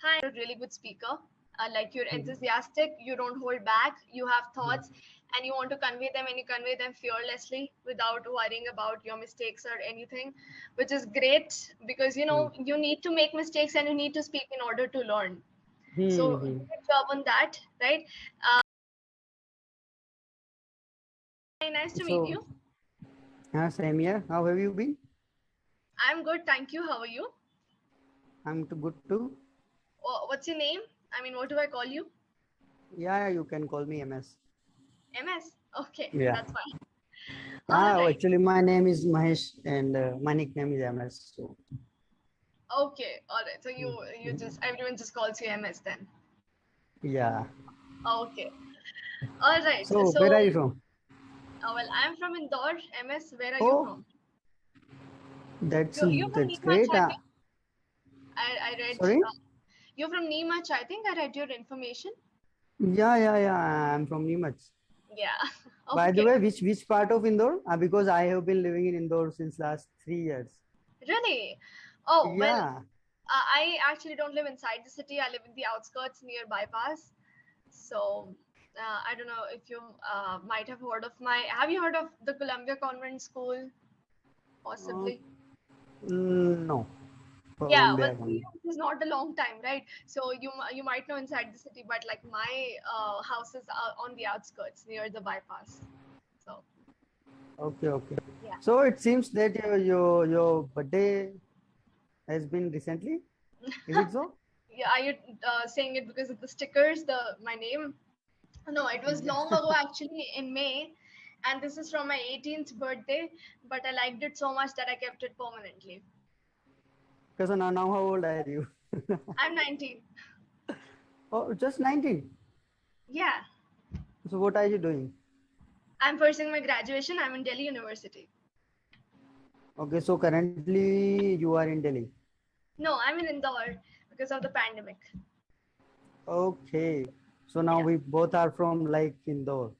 Hi, you're a really good speaker. Like you're enthusiastic, you don't hold back, you have thoughts, and you want to convey them, and you convey them fearlessly without worrying about your mistakes or anything, which is great because you need to make mistakes and you need to speak in order to learn. So Hmm. good job on that, right? Nice to meet So, you. same here. How have you been? I'm good, thank you. How are you? I'm good too. What's your name? I mean, what do I call you? Yeah, you can call me MS. MS. Okay, Yeah. that's fine. All Ah, right. actually, my name is Mahesh, and my nickname is MS. So, Okay, all right. So you just everyone just calls you MS then. yeah. Okay. All right. So, So, where are you from? well, I'm from Indore. MS, where are you Oh, from? You're from that's Neemach, great. I think. I read. Sorry. You're from Neemach, I think. I read your information. Yeah. I'm from Neemuch. Yeah. By the Okay. way, which part of Indore? Because I have been living in Indore since last 3 years. Really? Oh well, Yeah. I actually don't live inside the city. I live in the outskirts near bypass. So I don't know if you might have heard of my. Have you heard of the Columbia Convent School? Uh, Possibly. no. Yeah, well, Colombia. 3 years is not a long time, right? So you might know inside the city, but like my house is on the outskirts near the bypass. So Okay. yeah, So it seems that your birthday has been recently. Is it so? yeah. Are you saying it because of the stickers, the my name? No, it was long Yeah. ago actually in May, and this is from my 18th birthday. But I liked it so much that I kept it permanently. Because now how old are you? I'm 19. Oh, just 19. Yeah, So what are you doing? I'm pursuing my graduation. I'm in Delhi University. Okay, so currently you are in Delhi. No, I'm in Indore because of the pandemic. Okay. So now Yeah. we both are from like Indore.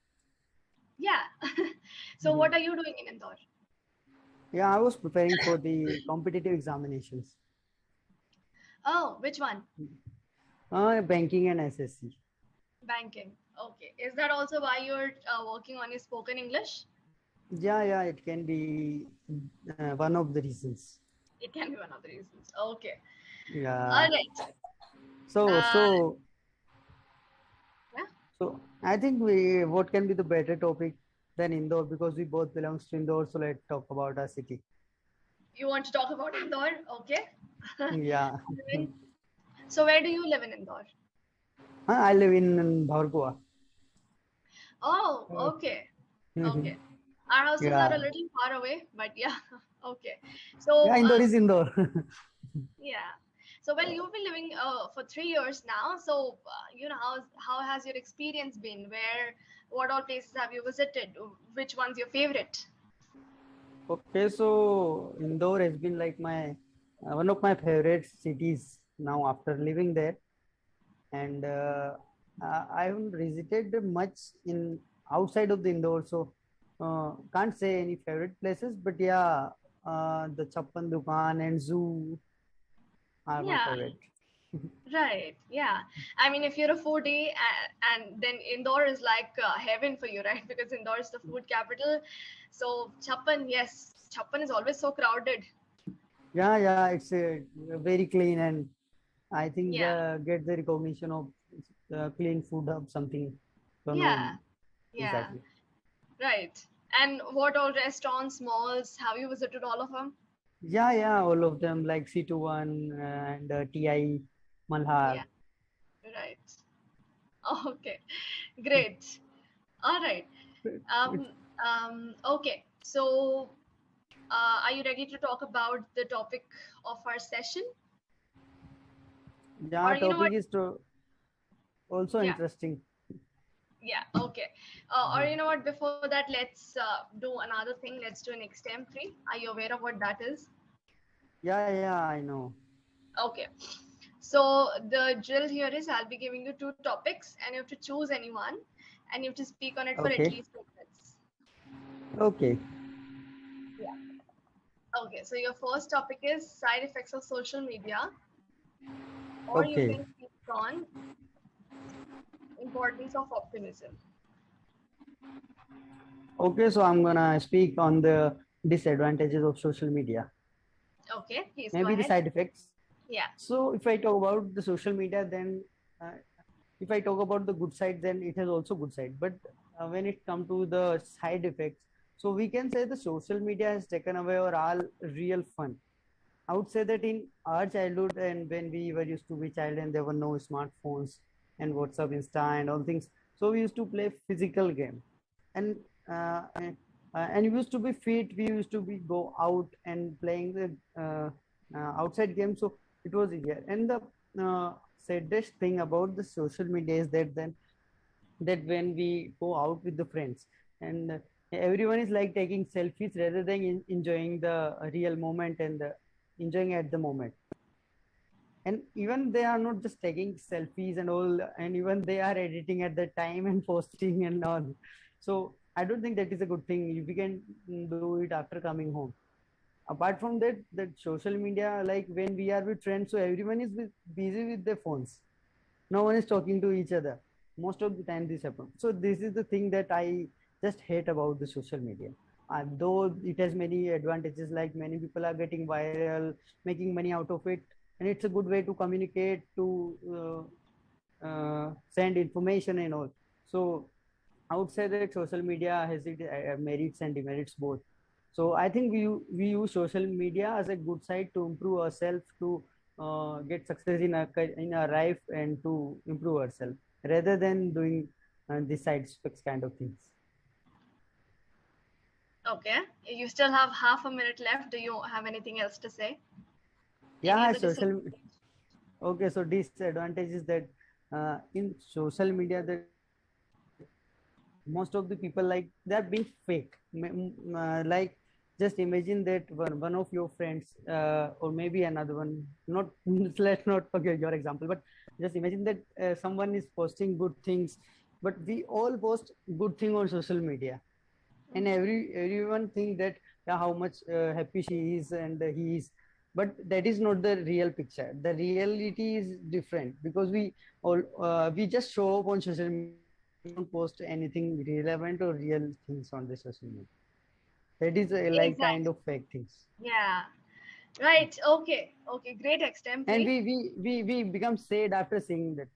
Yeah. So Mhm. what are you doing in Indore? Yeah, I was preparing for the competitive examinations. Oh, which one? Banking and SSC. Banking. Okay. Is that also why you're working on your spoken English? Yeah, it can be one of the reasons. It can be one of the reasons. Okay. All Yeah. right. So Uh, so yeah. So I think we what can be the better topic than Indore because we both belongs to Indore. So let's talk about our city. You want to talk about Indore? Okay. Yeah, Fine. So where do you live in Indore? I live in Bhaurkua. Oh, okay. Okay. Mhm. Our houses are a Yeah, little far away, but yeah. Okay. yeah, So Indore is Indore. yeah. So well, you've been living for 3 years now. So how has your experience been? What all places have you visited? Which one's your favorite? Okay, so Indore has been like my one of my favorite cities now after living there, and I haven't visited much in outside of the Indore, so can't say any favorite places, but yeah, the Chappan Dukan and zoo are my Yeah, favorite. right. Yeah. I mean, if you're a foodie, and then Indore is like heaven for you, right? Because Indore is the food capital. So Chappan, yes, Chappan is always so crowded. Yeah, it's very clean, and I think Yeah. get the recognition of clean food hub something. Don't know Yeah. Yeah. exactly. Right. And what all restaurants, malls? Have you visited all of them? Yeah, all of them like C21 and TI Malhar. Yeah. Right. Okay. Great. All right. Um, okay. So, are you ready to talk about the topic of our session? Yeah, Or you know what? topic is also Yeah. interesting. Yeah. Okay. Or you know what? Before that, let's do another thing. Let's do an extempore. Are you aware of what that is? Yeah, I know. Okay. So the drill here is I'll be giving you two topics, and you have to choose anyone, and you have to speak on it for at Okay, least 2 minutes. okay. Yeah. Okay. So your first topic is side effects of social media. or you Okay. can speak on importance of optimism. Okay, so I'm gonna speak on the disadvantages of social media, Okay, please go maybe the ahead. side effects. Yeah. So if I talk about the social media, then uh, if I talk about the good side, then it has also good side. But when it comes to the side effects, so we can say the social media has taken away our all real fun. I would say that in our childhood and when we were used to be child and there were no smartphones and WhatsApp, Insta and all things. So we used to play physical game and and we used to be fit. We used to be go out and playing the outside games. So it was easier. And the saddest thing about the social media is that then that when we go out with the friends and everyone is like taking selfies rather than enjoying the real moment and enjoying at the moment, and even they are not just taking selfies and all, and even they are editing at the time and posting and all. So I don't think that is a good thing if we can do it after coming home. Apart from that, that social media, like when we are with friends, so everyone is busy with their phones, no one is talking to each other most of the time. This happens. So this is the thing that I just hate about the social media. Though it has many advantages, like many people are getting viral, making money out of it, and it's a good way to communicate, to send information and all. So I would say that social media has its merits and demerits both. So I think we use social media as a good side to improve ourselves, to get success in our life and to improve ourselves rather than doing the side effects kind of things. Okay. You still have half a minute left. Do you have anything else to say? Any Yeah, other social. disadvantage? Okay, so disadvantage is that in social media that most of the people like they're being fake. Like just imagine that one of your friends or maybe another one, not let's not forget your example, but just imagine that someone is posting good things, but we all post good thing on social media, and everyone think that yeah, how much happy she is and he is, but that is not the real picture. The reality is different because we just show up on social media, we don't post anything relevant or real things on the social media. That is like kind Exactly. of fake things, Yeah. Right. Okay. Okay. Great and extempore. we become sad after seeing that.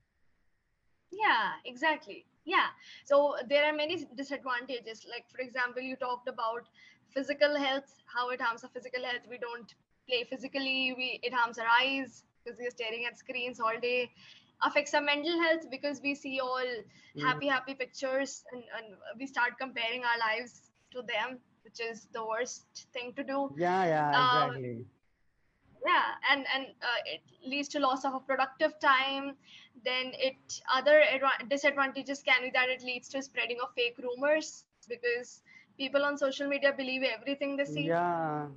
Yeah, exactly. Yeah. So there are many disadvantages. Like, for example, you talked about physical health, how it harms our physical health. We don't play physically, it harms our eyes because we're staring at screens all day. Affects our mental health because we see all Mm. happy pictures, and we start comparing our lives to them, which is the worst thing to do. Yeah, yeah, Um, exactly. yeah, and it leads to loss of a productive time. Then it other disadvantages can be that it leads to spreading of fake rumors because people on social media believe everything they see, Yeah.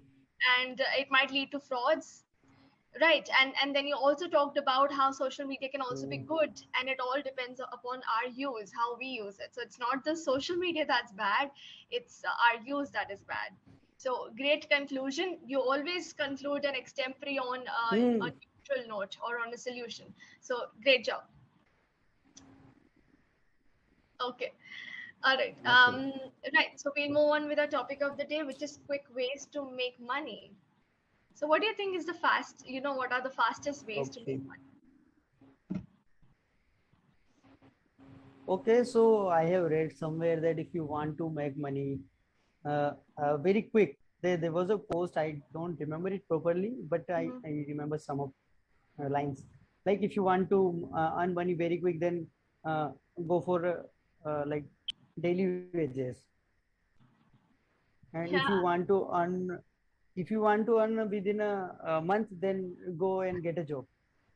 and it might lead to frauds. Right. And then you also talked about how social media can also be Mm. good, and it all depends upon our use, how we use it. So it's not the social media that's bad, it's our use that is bad. So great conclusion. You always conclude an extempore on a Mm. neutral note or on a solution. So great job. Okay. All right. Okay. Right. So we'll move on with our topic of the day, which is quick ways to make money. So what do you think is the what are the fastest ways to Okay. make money? Okay, so I have read somewhere that if you want to make money very quick, there was a post, I don't remember it properly, but Mhm. I remember some of lines. Like if you want to earn money very quick, then uh, go for like daily wages. And Yeah. if you want to earn within a month, then go and get a job.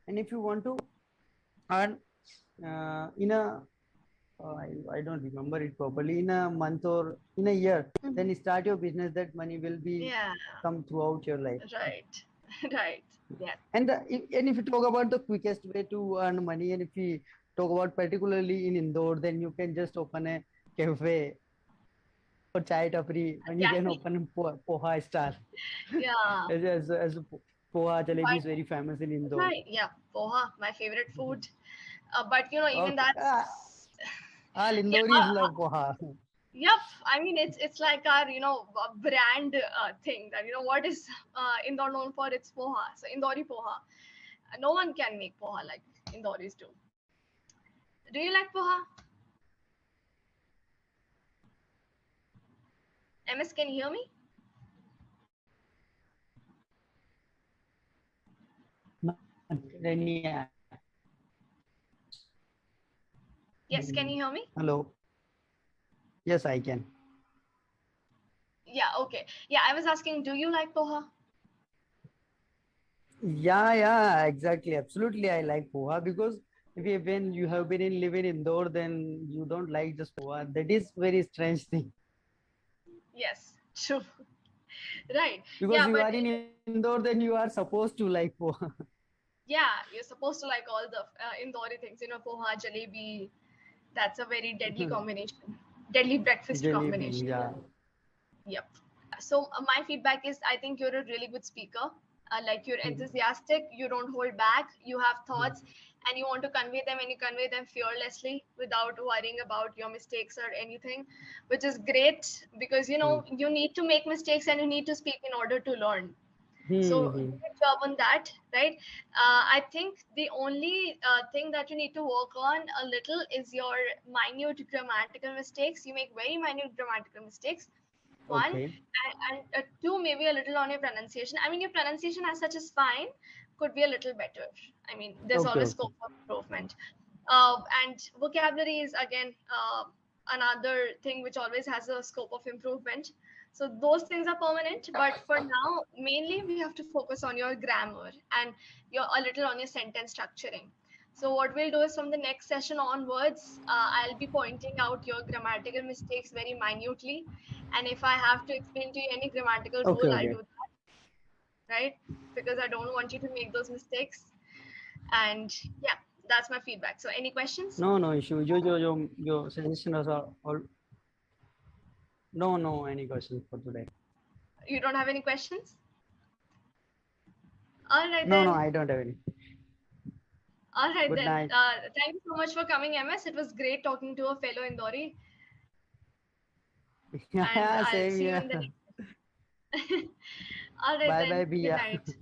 And if you want to earn in a I don't remember it properly, in a month or in a year, Mhm. then start your business. That money will be Yeah, come throughout your life. right. Right. Yeah. And if you talk about the quickest way to earn money, and if we talk about particularly in Indore, then you can just open a cafe or chai tapri, and you can Cafe. open a poha stall Yeah. as a poha jalebi is But very famous in Indore. right, yeah, poha, my favorite food. But you know, even Okay. that's All yeah. Indoris love poha. Yep, I mean it's like our brand thing that what is Indore known for? It's poha. So Indori poha. No one can make poha like Indoris do. Do you like poha? MS, can you hear me? Then, yeah. Yes, can you hear me? Hello. Yes, I can. Yeah, okay. Yeah, I was asking, do you like poha? Yeah, exactly. Absolutely, I like poha because when you have been in living in Indore, then you don't like just poha. That is very strange thing Yes, true. Right. because Yeah, you but are in Indore, then you are supposed to like poha. yeah, you're supposed to like all the Indori things, poha, jalebi. That's a very deadly combination. Deadly breakfast Jalebi, combination. yeah. Yep. So my feedback is I think you're a really good speaker. Like you're enthusiastic, you don't hold back, you have thoughts, and you want to convey them, and you convey them fearlessly without worrying about your mistakes or anything, which is great because you need to make mistakes and you need to speak in order to learn. So good job on that, right? I think the only thing that you need to work on a little is your minute grammatical mistakes. You make very minute grammatical mistakes. One, Okay. and two, maybe a little on your pronunciation. I mean, your pronunciation as such is fine, could be a little better. I mean, there's Okay. always Okay. scope for improvement. And vocabulary is again another thing which always has a scope of improvement. So those things are permanent, but for now, mainly we have to focus on your grammar and a little on your sentence structuring. So what we'll do is from the next session onwards, I'll be pointing out your grammatical mistakes very minutely, and if I have to explain to you any grammatical Okay. rule, I'll Okay. do that, right? Because I don't want you to make those mistakes. And yeah, that's my feedback. So any questions? No issue. Your suggestion was all. No, any questions for today. You don't have any questions? All right No, then. I don't have any. All right Good then. night. Thank you so much for coming, MS. It was great talking to a fellow Indori. And I'll Same see you here. in the next. All right Bye then. bye, Good Bia. night.